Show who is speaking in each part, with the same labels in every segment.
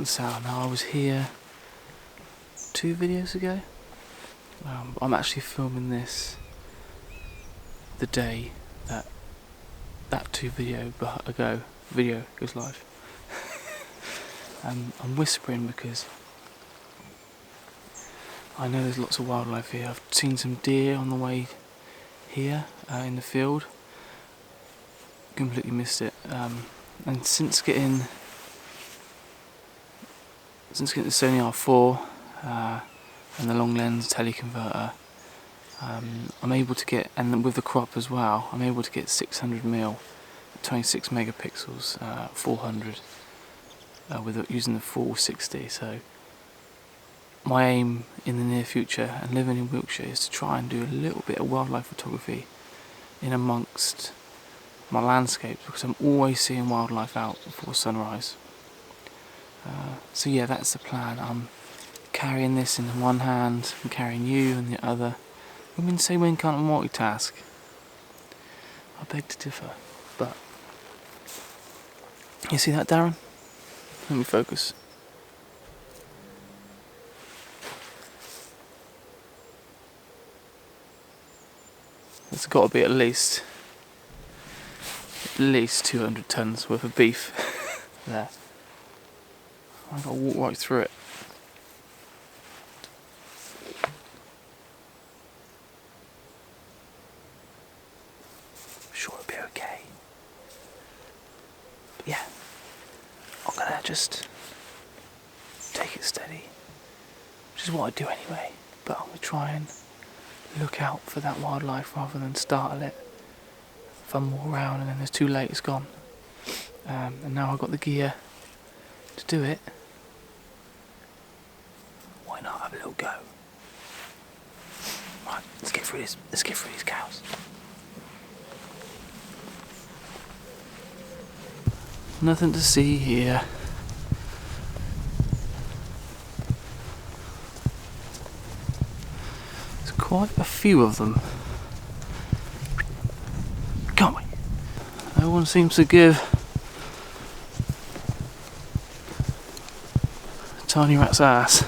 Speaker 1: Martinsell. Now I was here 2 videos ago. I'm actually filming this the day that 2 video ago video goes live. I'm whispering because I know there's lots of wildlife here. I've seen some deer on the way here in the field. Completely missed it. And since getting the Sony A7RIV and the long lens teleconverter, I'm able to get, and with the crop as well, I'm able to get 600mm, 26 megapixels, 400 using the full 60. So my aim in the near future, and living in Wiltshire, is to try and do a little bit of wildlife photography in amongst my landscapes, because I'm always seeing wildlife out before sunrise. So yeah, that's the plan. I'm carrying this in one hand and carrying you in the other. Women say men can't multitask. I beg to differ, but you see that, Darren? Let me focus. There's got to be at least 200 tons worth of beef there. I've got to walk right through it. I'm sure it'll be okay. But yeah, I'm gonna just take it steady, which is what I do anyway. But I'm gonna try and look out for that wildlife rather than startle it. Fumble around and then it's too late, it's gone. And now I've got the gear to do it. Why not have a little go? Right, let's get through these cows. Nothing to see here. There's quite a few of them. Can't we? No one seems to give a tiny rat's ass.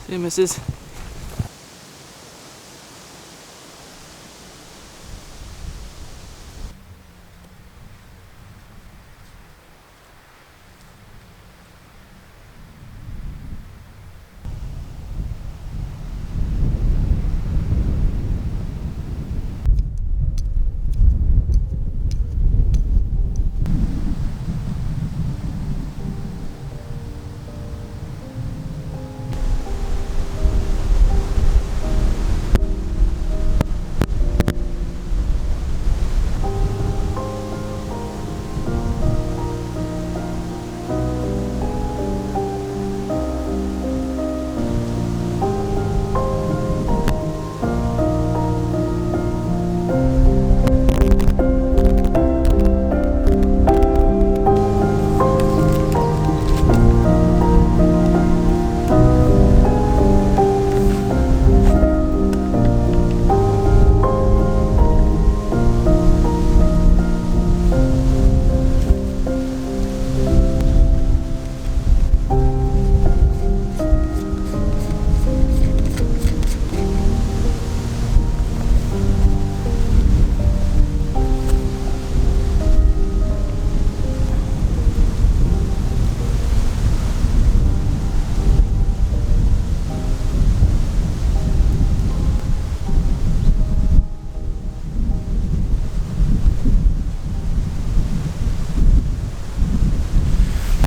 Speaker 1: See you, missus.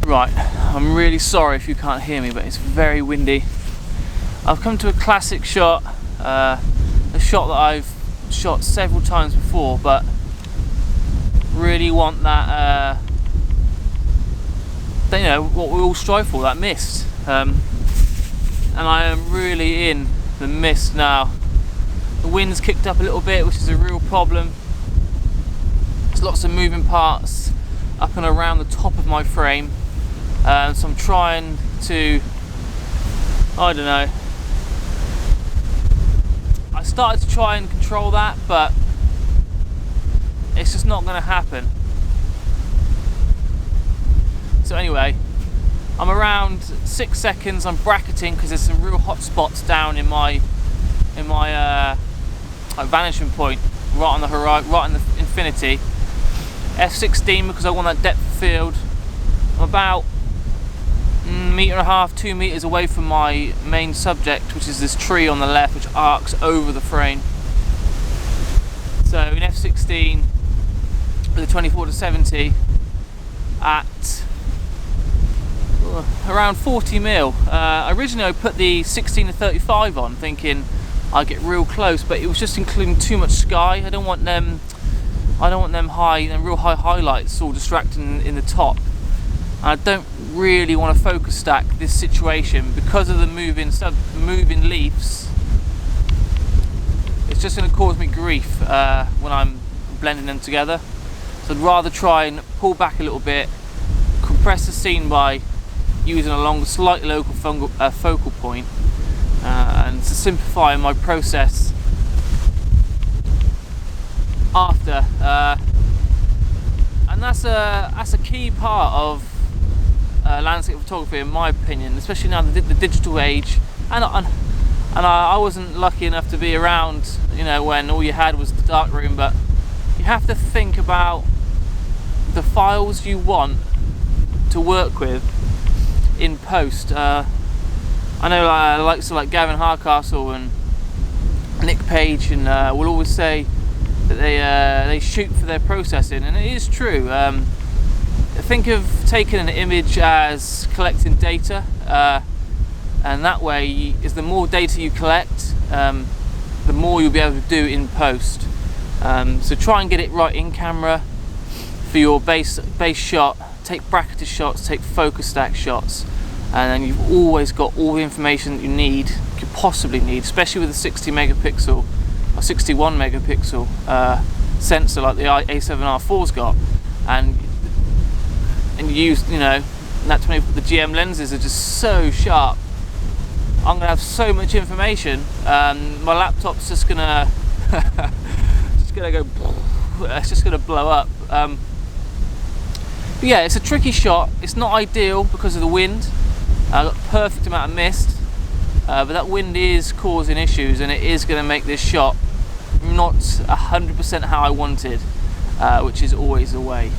Speaker 1: Right, I'm really sorry if you can't hear me, but it's very windy. I've come to a classic shot, a shot that I've shot several times before, but really want that, you know, what we all strive for, that mist. And I am really in the mist now. The wind's kicked up a little bit, which is a real problem. There's lots of moving parts up and around the top of my frame. So I'm trying to, I don't know, I started to try and control that, but it's just not going to happen. So anyway, I'm around 6 seconds. I'm bracketing because there's some real hot spots down in my vanishing point, right on the horizon, right in the infinity. F16 because I want that depth of field. I'm about 1.5 meters, 2 meters away from my main subject, which is this tree on the left, which arcs over the frame. So in F16 with a 24-70 at around 40 mil. Originally I put the 16-35 on, thinking I'd get real close, but it was just including too much sky. I don't want them real high highlights all distracting in the top. I don't really want to focus stack this situation because of the moving leaves. It's just going to cause me grief when I'm blending them together. So I'd rather try and pull back a little bit, compress the scene by using a slightly local focal point, and to simplify my process after. And that's a key part of landscape photography, in my opinion, especially now the digital age. And I wasn't lucky enough to be around, you know, when all you had was the darkroom, but you have to think about the files you want to work with in post. I know likes of like Gavin Hardcastle and Nick Page and will always say that they shoot for their processing, and it is true. Think of taking an image as collecting data, and that way is the more data you collect, the more you'll be able to do in post. So try and get it right in camera for your base shot. Take bracketed shots, take focus stack shots, and then you've always got all the information that you could possibly need, especially with a 60 megapixel or 61 megapixel sensor like the A7RIV's got, and you use, you know, the GM lenses are just so sharp. I'm gonna have so much information. My laptop's just gonna go. It's just gonna blow up. But yeah, it's a tricky shot. It's not ideal because of the wind. I've got a perfect amount of mist, but that wind is causing issues, and it is going to make this shot not 100% how I wanted, which is always the way.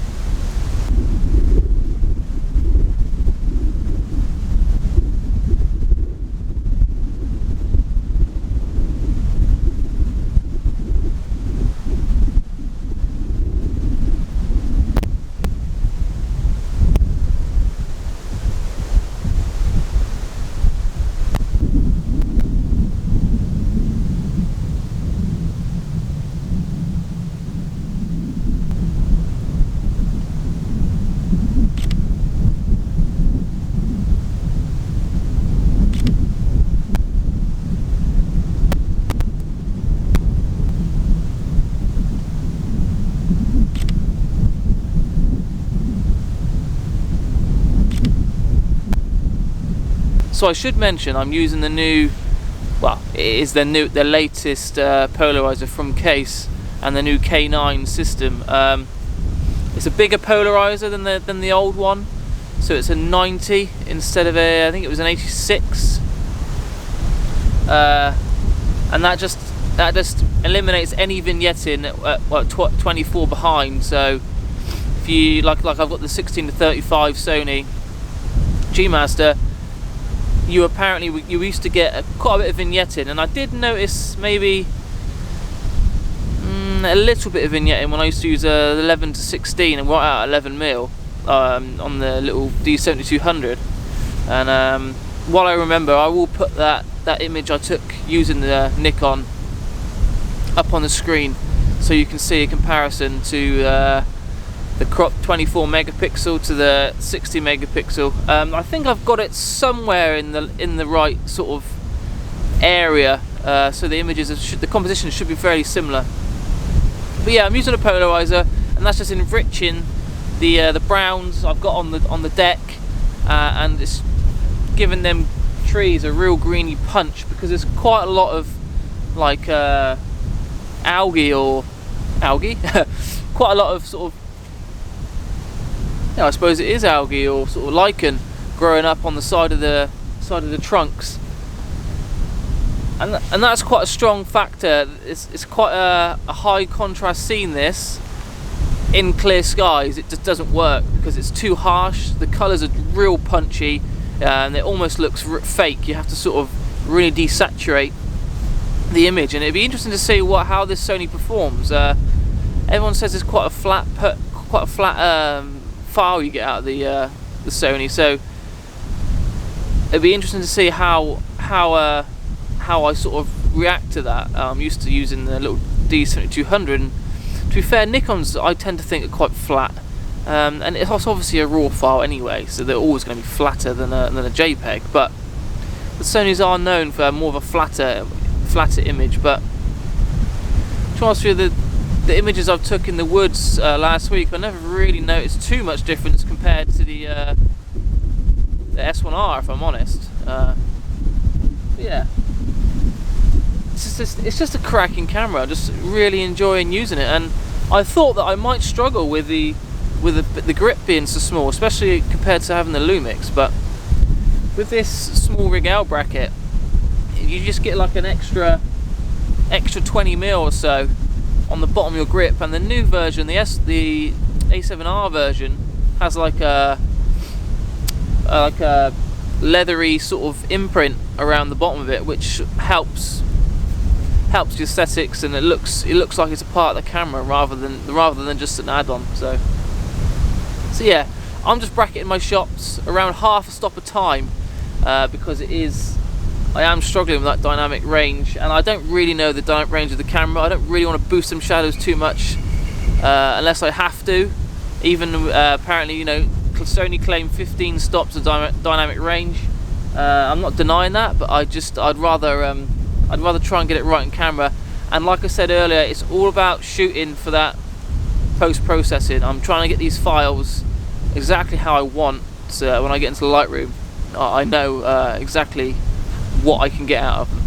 Speaker 1: So I should mention I'm using the new, well, it is their latest polarizer from Case, and the new K9 system. It's a bigger polarizer than the old one, so it's a 90 instead of I think it was an 86, and that just eliminates any vignetting at 24 behind. So if you like I've got the 16-35 Sony G Master. You used to get quite a bit of vignetting, and I did notice maybe a little bit of vignetting when I used to use 11-16 and right out 11 mil on the little D7200. And while I remember, I will put that image I took using the Nikon up on the screen so you can see a comparison to the cropped 24 megapixel to the 60 megapixel. I think I've got it somewhere in the right sort of area, so the images the composition should be fairly similar. But yeah, I'm using a polarizer, and that's just enriching the browns I've got on the deck, and it's giving them trees a real greeny punch, because there's quite a lot of like algae, quite a lot of sort of I suppose it is algae or sort of lichen growing up on the side of the trunks, and that's quite a strong factor. It's quite a high contrast scene, this, in clear skies. It just doesn't work because it's too harsh. The colours are real punchy, and it almost looks fake. You have to sort of really desaturate the image, and it'd be interesting to see how this Sony performs. Everyone says it's quite a flat file you get out of the Sony, so it'd be interesting to see how I sort of react to that. I'm used to using the little D7200, and to be fair, Nikon's I tend to think are quite flat, and it's obviously a RAW file anyway, so they're always going to be flatter than a JPEG. But the Sonys are known for more of a flatter image. But to be honest with you, the images I've took in the woods last week, I never really noticed too much difference compared to the S1R, if I'm honest. Yeah, it's just a cracking camera. I'm just really enjoying using it, and I thought that I might struggle with the grip being so small, especially compared to having the Lumix. But with this small rig L bracket, you just get like an extra 20mm or so on the bottom of your grip. And the new version, the A7R version, has like a leathery sort of imprint around the bottom of it, which helps the aesthetics, and it looks like it's a part of the camera rather than just an add-on. So yeah, I'm just bracketing my shots around half a stop a time, because I am struggling with that dynamic range, and I don't really know the dynamic range of the camera. I don't really want to boost some shadows too much unless I have to. Even apparently, Sony claim 15 stops of dynamic range. I'm not denying that, but I'd rather try and get it right in camera. And like I said earlier, it's all about shooting for that post-processing. I'm trying to get these files exactly how I want, so when I get into Lightroom, I know exactly what I can get out of them.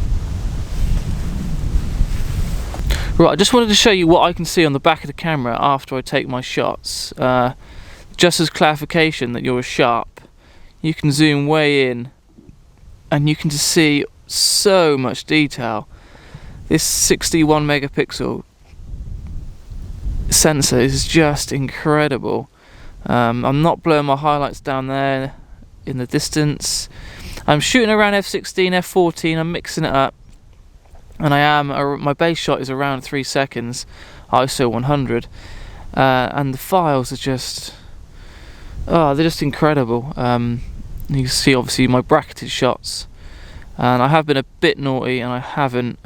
Speaker 1: Right, I just wanted to show you what I can see on the back of the camera after I take my shots. Just as clarification that you're sharp, you can zoom way in and you can just see so much detail. This 61 megapixel sensor is just incredible. I'm not blowing my highlights down there in the distance. I'm shooting around f16, f14, I'm mixing it up, and my base shot is around 3 seconds, ISO 100, and the files are just, they're just incredible. You can see obviously my bracketed shots, and I have been a bit naughty, and I haven't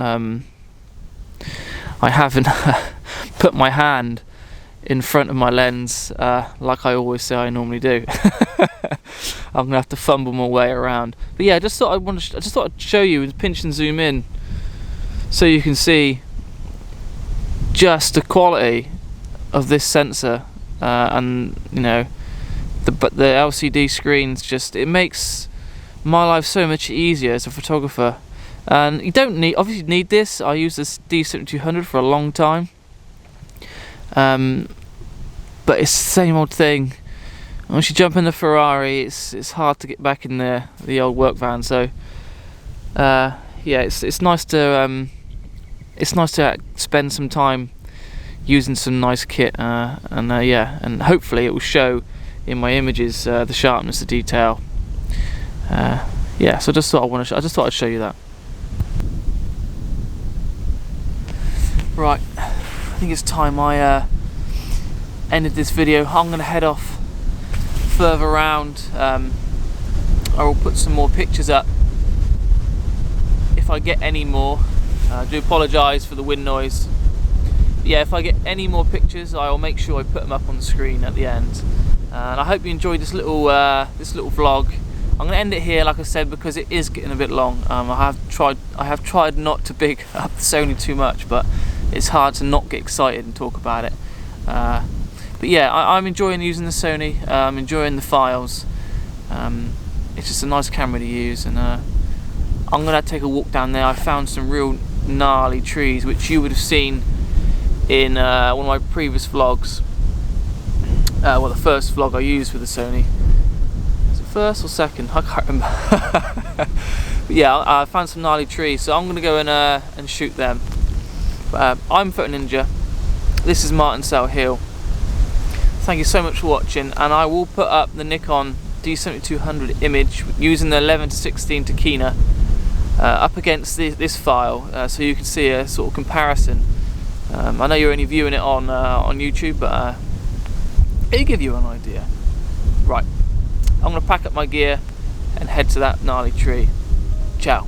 Speaker 1: put my hand in front of my lens like I always say I normally do. I'm gonna have to fumble my way around. But yeah, I just thought I'd show you and pinch and zoom in so you can see just the quality of this sensor, and the LCD screens, it makes my life so much easier as a photographer. And you don't obviously need this. I use this D7200 for a long time, but it's the same old thing. Once you jump in the Ferrari, it's hard to get back in the old work van. So yeah, it's nice to spend some time using some nice kit, and hopefully it will show in my images the sharpness, the detail. Yeah, so I just thought I'd show you that. Right, I think it's time I ended this video. I'm going to head off further around. I will put some more pictures up if I get any more. I do apologise for the wind noise. But yeah, if I get any more pictures, I will make sure I put them up on the screen at the end. And I hope you enjoyed this little vlog. I'm going to end it here, like I said, because it is getting a bit long. I have tried not to big up the Sony too much, but it's hard to not get excited and talk about it. But yeah, I'm enjoying using the Sony. I'm enjoying the files. It's just a nice camera to use, and I'm going to take a walk down there. I found some real gnarly trees, which you would have seen in one of my previous vlogs. well, the first vlog I used with the Sony. Was it first or second? I can't remember. But yeah, I found some gnarly trees, so I'm going to go and shoot them. But, I'm Photoninja. This is Martinsell Hill. Thank you so much for watching, and I will put up the Nikon D7200 image using the 11:16 Tachyna up against this file, so you can see a sort of comparison. I know you're only viewing it on YouTube, but it'll give you an idea. Right, I'm going to pack up my gear and head to that gnarly tree. Ciao.